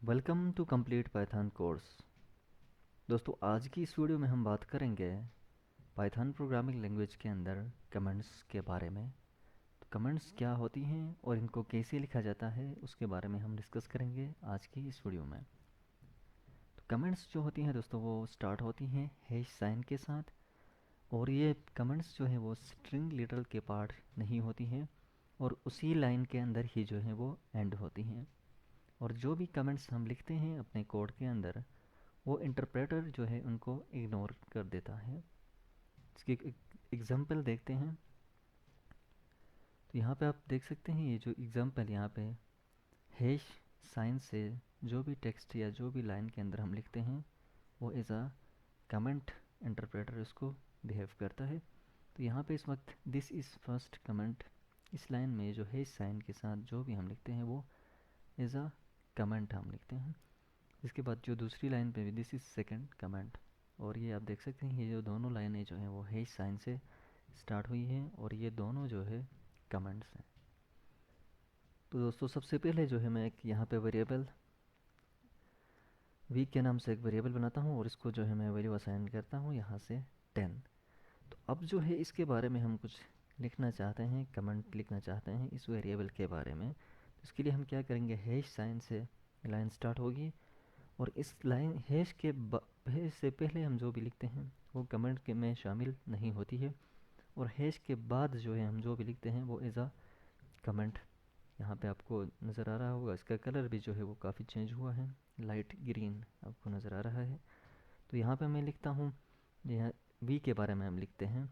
Welcome to complete Python course. दोस्तों, आज की इस वीडियो में हम बात करेंगे पाइथन प्रोग्रामिंग लैंग्वेज के अंदर कमेंट्स के बारे में। तो कमेंट्स क्या होती हैं और इनको कैसे लिखा जाता है उसके बारे में हम डिस्कस करेंगे आज की इस वीडियो में। तो कमेंट्स जो होती हैं दोस्तों, वो स्टार्ट होती हैं हैश साइन के साथ, और ये कमेंट्स जो है वो स्ट्रिंग लिटरल के पार्ट नहीं होती हैं और उसी लाइन के अंदर ही जो है वो एंड होती हैं। और जो भी कमेंट्स हम लिखते हैं अपने कोड के अंदर, वो इंटरप्रेटर जो है उनको इग्नोर कर देता है। इसकी एक एग्जांपल देखते हैं। तो यहाँ पे आप देख सकते हैं, ये जो एग्जांपल यहाँ पे हैश साइन से जो भी टेक्स्ट या जो भी लाइन के अंदर हम लिखते हैं वो एज अ कमेंट इंटरप्रेटर इसको बिहेव करता है। तो यहाँ पे इस वक्त दिस इज़ फर्स्ट कमेंट, इस लाइन में जो हैश साइन के साथ जो भी हम लिखते हैं वो एज अ कमेंट हम लिखते हैं। इसके बाद जो दूसरी लाइन पे भी दिस इज़ सेकंड कमेंट। और ये आप देख सकते हैं, ये जो दोनों लाइनें जो हैं वो हैश साइन से स्टार्ट हुई हैं और ये दोनों जो है कमेंट्स हैं। तो दोस्तों, सबसे पहले जो है मैं एक यहाँ पे वेरिएबल वीक के नाम से एक वेरिएबल बनाता हूँ और इसको जो है मैं वैल्यू असाइन करता हूँ यहाँ से 10। तो अब जो है इसके बारे में हम कुछ लिखना चाहते हैं, कमेंट लिखना चाहते हैं इस वेरिएबल के बारे में। तो इसके लिए हम क्या करेंगे, हैश साइन से लाइन स्टार्ट होगी और इस लाइन हैश से पहले हम जो भी लिखते हैं वो कमेंट के में शामिल नहीं होती है, और हैश के बाद जो है हम जो भी लिखते हैं वो एज अ कमेंट यहाँ पे आपको नज़र आ रहा होगा। इसका कलर भी जो है वो काफ़ी चेंज हुआ है, लाइट ग्रीन आपको नज़र आ रहा है। तो यहाँ पे मैं लिखता हूँ, यह वी के बारे में हम लिखते हैं।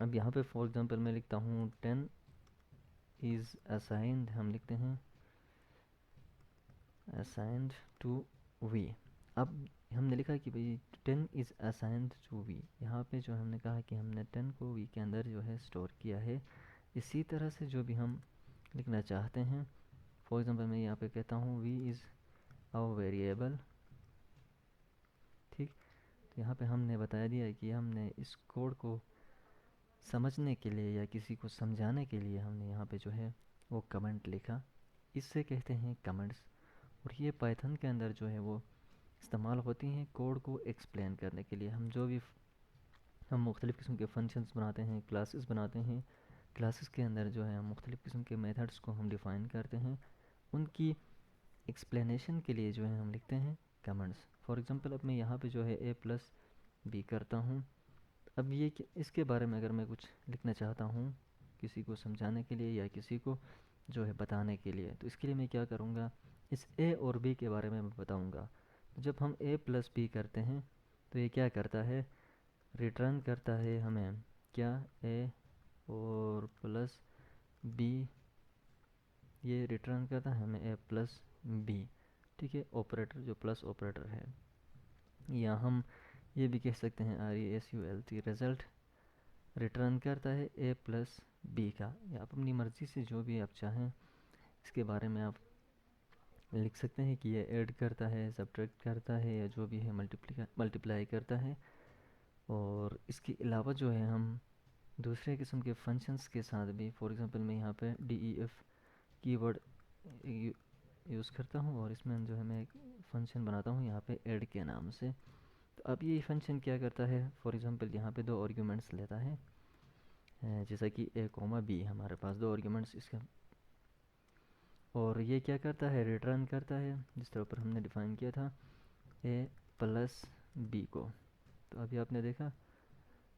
अब यहाँ पे फॉर एग्जांपल मैं लिखता हूँ 10 इज़ असाइंड, हम लिखते हैं असाइंड टू वी। अब हमने लिखा कि भाई 10 इज़ असाइंड टू वी, यहाँ पे जो हमने कहा कि हमने 10 को वी के अंदर जो है स्टोर किया है। इसी तरह से जो भी हम लिखना चाहते हैं, फॉर एग्जांपल मैं यहाँ पे कहता हूँ वी इज़ अ वेरिएबल, ठीक। तो यहाँ पे हमने बताया दिया है कि हमने इस कोड को समझने के लिए या किसी को समझाने के लिए हमने यहाँ पे जो है वो कमेंट लिखा, इससे कहते हैं कमेंट्स। और ये पाइथन के अंदर जो है वो इस्तेमाल होती हैं कोड को एक्सप्लेन करने के लिए। हम जो भी हम मुख्तलिफ़ किस्म के फंक्शंस बनाते हैं, क्लासेस बनाते हैं, क्लासेस के अंदर जो है हम मुख्तलिफ़ किस्म के मेथड्स को हम डिफ़ाइन करते हैं, उनकी एक्सप्लेनेशन के लिए जो है हम लिखते हैं कमेंट्स। फॉर एग्ज़ाम्पल अब मैं यहाँ पे जो है ए प्लस बी करता हूँ। अब ये इसके बारे में अगर मैं कुछ लिखना चाहता हूँ किसी को समझाने के लिए या किसी को जो है बताने के लिए, तो इसके लिए मैं क्या करूँगा, इस ए और बी के बारे में मैं बताऊँगा। तो जब हम ए प्लस बी करते हैं तो ये क्या करता है, रिटर्न करता है हमें क्या, ए और प्लस बी, ये रिटर्न करता है हमें ए प्लस बी, ठीक है, ऑपरेटर जो प्लस ऑपरेटर है। या हम ये भी कह सकते हैं RESULT, रिज़ल्ट रिटर्न करता है ए प्लस बी का। या आप अपनी मर्ज़ी से जो भी आप चाहें इसके बारे में आप लिख सकते हैं कि ये ऐड करता है, सब्ट्रैक्ट करता है, या जो भी है मल्टीप्लाई करता है। और इसके अलावा जो है हम दूसरे किस्म के फंक्शंस के साथ भी, फॉर एग्जांपल मैं यहाँ पे DEF कीवर्ड यूज़ करता हूँ और इसमें जो है मैं एक फंक्शन बनाता हूँ यहाँ पे ऐड के नाम से। तो अब ये फंक्शन क्या करता है, फॉर एग्जांपल यहाँ पे दो आर्ग्यूमेंट्स लेता है, जैसा कि ए कोमा बी, हमारे पास दो आर्ग्यूमेंट्स इसके, और ये क्या करता है, रिटर्न करता है जिस तरह पर हमने डिफ़ाइन किया था ए प्लस बी को। तो अभी आपने देखा।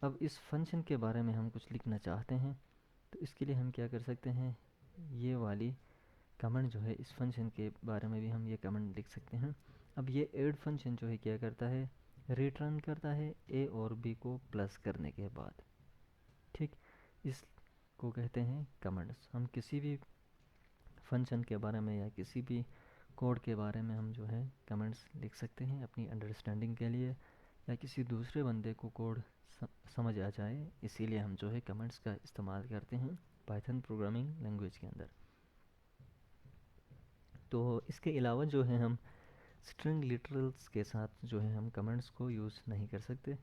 अब इस फंक्शन के बारे में हम कुछ लिखना चाहते हैं, तो इसके लिए हम क्या कर सकते हैं, ये वाली कमेंट जो है इस फंक्शन के बारे में भी हम ये कमेंट लिख सकते हैं। अब ये ऐड फंक्शन जो है क्या करता है, रिटर्न करता है ए और बी को प्लस करने के बाद, ठीक। इसको कहते हैं कमेंट्स। हम किसी भी फंक्शन के बारे में या किसी भी कोड के बारे में हम जो है कमेंट्स लिख सकते हैं अपनी अंडरस्टैंडिंग के लिए, या किसी दूसरे बंदे को कोड समझ आ जाए, इसीलिए हम जो है कमेंट्स का इस्तेमाल करते हैं पाइथन प्रोग्रामिंग लैंग्वेज के अंदर। तो इसके अलावा जो है हम स्ट्रिंग लिटरल्स के साथ जो है हम कमेंट्स को यूज़ नहीं कर सकते।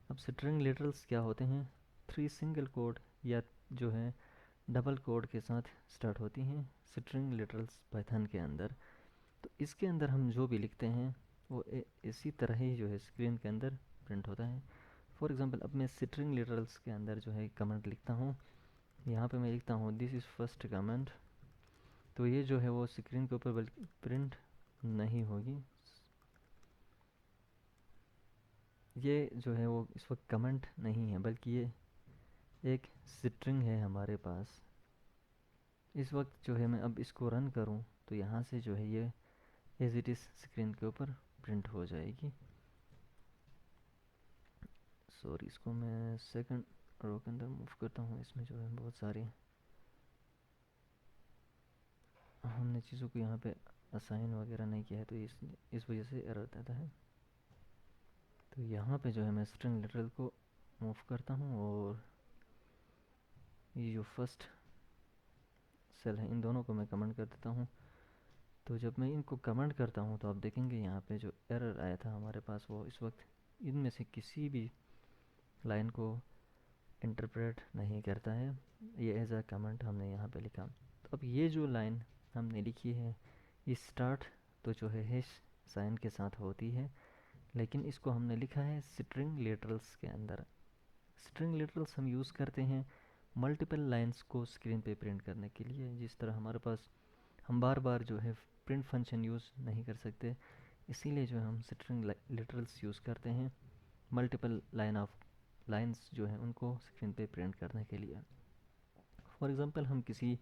अब स्ट्रिंग लिटरल्स क्या होते हैं, 3 सिंगल कोड या जो है डबल कोड के साथ स्टार्ट होती हैं स्ट्रिंग लिटरल्स पाइथन के अंदर। तो इसके अंदर हम जो भी लिखते हैं वो इसी तरह ही जो है स्क्रीन के अंदर प्रिंट होता है। फॉर एग्ज़ाम्पल अब मैं स्ट्रिंग लिटरल्स के अंदर जो है कमेंट लिखता हूँ, यहाँ पे मैं लिखता हूँ दिस इज़ फर्स्ट कमेंट, तो ये जो है वो स्क्रीन के ऊपर बल्कि प्रिंट नहीं होगी। ये जो है वो इस वक्त कमेंट नहीं है बल्कि ये एक स्ट्रिंग है हमारे पास। इस वक्त जो है मैं अब इसको रन करूं तो यहाँ से जो है ये एज इट इज़ स्क्रीन के ऊपर प्रिंट हो जाएगी। सॉरी, इसको मैं सेकंड रो के अंदर मूव करता हूँ। इसमें जो है बहुत सारी हमने चीज़ों को यहाँ पे असाइन वगैरह नहीं किया है, तो इस वजह से एरर देता है। तो यहाँ पे जो है मैं स्ट्रिंग लिटरल को मूव करता हूँ और ये जो फर्स्ट सेल है इन दोनों को मैं कमेंट कर देता हूँ। तो जब मैं इनको कमेंट करता हूँ तो आप देखेंगे यहाँ पे जो एरर आया था हमारे पास वो इस वक्त इनमें से किसी भी लाइन को इंटरप्रेट नहीं करता है। ये एज अ कमेंट हमने यहाँ पे लिखा। तो अब ये जो लाइन हमने लिखी है ये स्टार्ट तो जो है हैश साइन के साथ होती है, लेकिन इसको हमने लिखा है स्ट्रिंग लिटरल्स के अंदर। स्ट्रिंग लिटरल्स हम यूज़ करते हैं मल्टीपल लाइंस को स्क्रीन पे प्रिंट करने के लिए। जिस तरह हमारे पास हम बार बार जो है प्रिंट फंक्शन यूज़ नहीं कर सकते, इसीलिए जो है हम स्ट्रिंग लिटरल्स यूज़ करते हैं मल्टीपल लाइंस जो है उनको स्क्रीन पे प्रिंट करने के लिए। फॉर एग्ज़ाम्पल हम किसी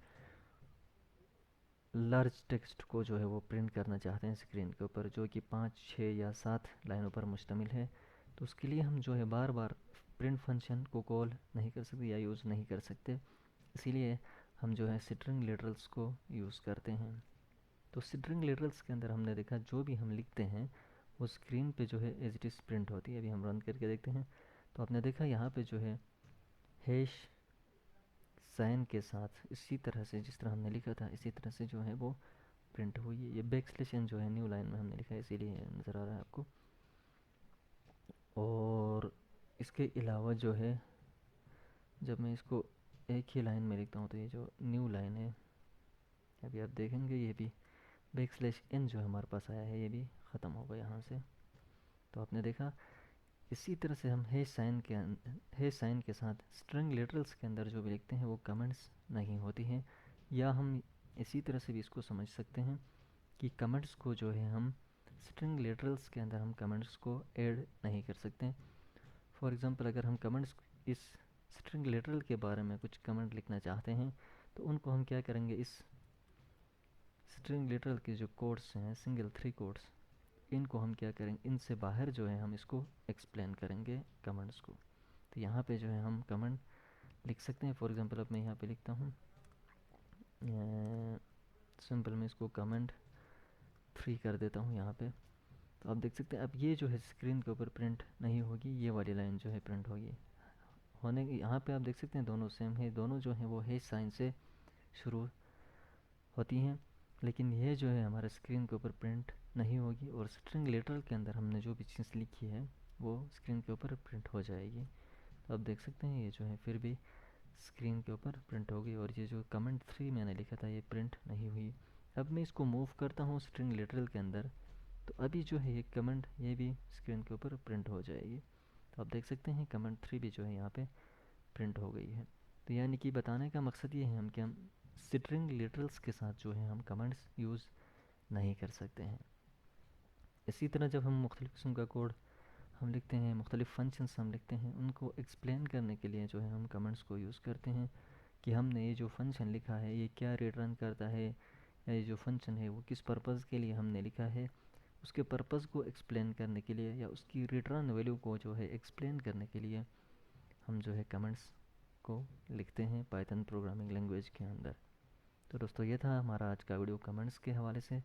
लार्ज टेक्स्ट को जो है वो प्रिंट करना चाहते हैं स्क्रीन के ऊपर जो कि 5, 6 या 7 लाइनों पर मुश्तमिल है, तो उसके लिए हम जो है बार बार प्रिंट फंक्शन को कॉल नहीं कर सकते या यूज़ नहीं कर सकते, इसीलिए हम जो है स्ट्रिंग लिटरल्स को यूज़ करते हैं। तो स्ट्रिंग लिटरल्स के अंदर हमने देखा जो भी हम लिखते हैं वो स्क्रीन पे जो है एज इट इज़ प्रिंट होती है। अभी हम रन करके देखते हैं तो आपने देखा यहाँ पे जो है हैश साइन के साथ इसी तरह से जिस तरह हमने लिखा था इसी तरह से जो है वो प्रिंट हुई है। ये बैक स्लैश एन जो है न्यू लाइन में हमने लिखा है इसीलिए नज़र आ रहा है आपको। और इसके अलावा जो है जब मैं इसको एक ही लाइन में लिखता हूँ तो ये जो न्यू लाइन है अभी आप देखेंगे ये भी बैक स्लैश एन जो हमारे पास आया है ये भी ख़त्म होगा यहाँ से। तो आपने देखा इसी तरह से हम हैश साइन के साथ स्ट्रिंग लिटरल्स के अंदर जो भी लिखते हैं वो कमेंट्स नहीं होती हैं। या हम इसी तरह से भी इसको समझ सकते हैं कि कमेंट्स को जो है हम स्ट्रिंग लिटरल्स के अंदर हम कमेंट्स को ऐड नहीं कर सकते। फॉर एग्ज़ाम्पल अगर हम कमेंट्स इस स्ट्रिंग लिटरल के बारे में कुछ कमेंट लिखना चाहते हैं तो उनको हम क्या करेंगे, इस स्ट्रिंग लिटरल के जो कोड्स हैं सिंगल 3 कोड्स इनको हम क्या करेंगे, इनसे बाहर जो है हम इसको एक्सप्लेन करेंगे कमेंट्स को। तो यहाँ पे जो है हम कमेंट लिख सकते हैं। फॉर एग्ज़ाम्पल अब मैं यहाँ पे लिखता हूँ सिंपल मैं इसको कमेंट 3 कर देता हूँ यहाँ पे। तो आप देख सकते हैं अब ये जो है स्क्रीन के ऊपर प्रिंट नहीं होगी, ये वाली लाइन जो है प्रिंट होगी। होने यहाँ पे आप देख सकते हैं दोनों सेम है, दोनों जो हैं वो हैश साइन से शुरू होती हैं, लेकिन ये जो है हमारे स्क्रीन के ऊपर प्रिंट नहीं होगी। और स्ट्रिंग लिटरल के अंदर हमने जो भी चीज़ लिखी है वो स्क्रीन के ऊपर प्रिंट हो जाएगी। तो आप देख सकते हैं ये जो है फिर भी स्क्रीन के ऊपर प्रिंट होगी और ये जो कमेंट 3 मैंने लिखा था ये प्रिंट नहीं हुई। अब मैं इसको मूव करता हूँ स्ट्रिंग लिटरल के अंदर तो अभी जो है ये कमेंट ये भी स्क्रीन के ऊपर प्रिंट हो जाएगी। तो आप देख सकते हैं कमेंट 3 भी जो है यहाँ पे प्रिंट हो गई है। तो यानी कि बताने का मकसद ये है हम कि हम स्ट्रिंग लिटरल्स के साथ जो है हम कमेंट्स यूज़ नहीं कर सकते हैं। इसी तरह जब हम मुख्तलिफ़ किस्म का कोड हम लिखते हैं, मुख्तलिफ़ फंक्शंस हम लिखते हैं, उनको एक्सप्लेन करने के लिए जो है हम कमेंट्स को यूज़ करते हैं कि हमने ये जो फंक्शन लिखा है ये क्या रिटर्न करता है या ये जो फंक्शन है वो किस पर्पज़ के लिए हमने लिखा है, उसके पर्पज़ को एक्सप्लेन करने के लिए या उसकी रिटर्न वैल्यू को जो है एक्सप्लेन करने के लिए हम जो है कमेंट्स को लिखते हैं पाइथन प्रोग्रामिंग लैंग्वेज के अंदर। तो दोस्तों ये था हमारा आज का वीडियो कमेंट्स के हवाले से।